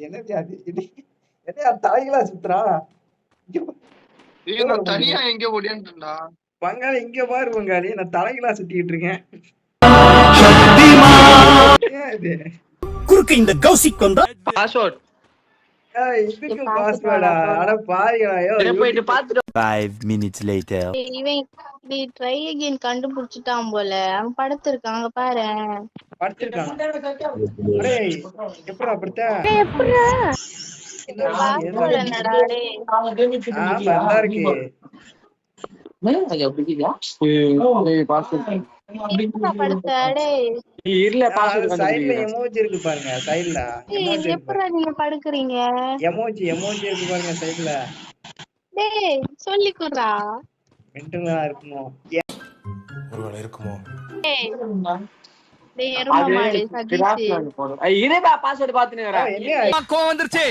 என்ன ஜாதி என்ன தலைகளா சுத்துறான் தனியா எங்க ஓடியான்டா பங்காளி இங்க பாரு பங்காளி நான் தலைகளா சுத்திட்டு இருக்கேன் குறுக்கு இந்த கௌசிக் கொண்டா பாஸ்வேர்ட் இதுக்கு பாஸ்வேர்டா அட பாருங்களா போயிட்டு பாத்துட்டு 5 minutes later இவன் ட்ரை அகைன் கண்டுபிடிச்சிட்டான் போல அவன் படுத்திருக்காங்க பாரு படுத்திருக்கான் டேய் எப்பறா படுத்த பாஸ்வேர்ட் என்னடா டேய் நல்லா இருக்கு சைடுல எமோஜி இருக்கு பாருங்க சைடுல எப்பறா நீங்க படுக்குறீங்க எமோஜி இருக்கு பாருங்க சைடுல டேய் சொல்லி குடுறா மென்டலா இருக்குமோ ஒருவேளை இருக்குமோ டேய் எருமை மாடு சதீஷ் இருடா பாஸ்வேர்ட் பாத்துனேடா என்ன கோவம் வந்துருச்சு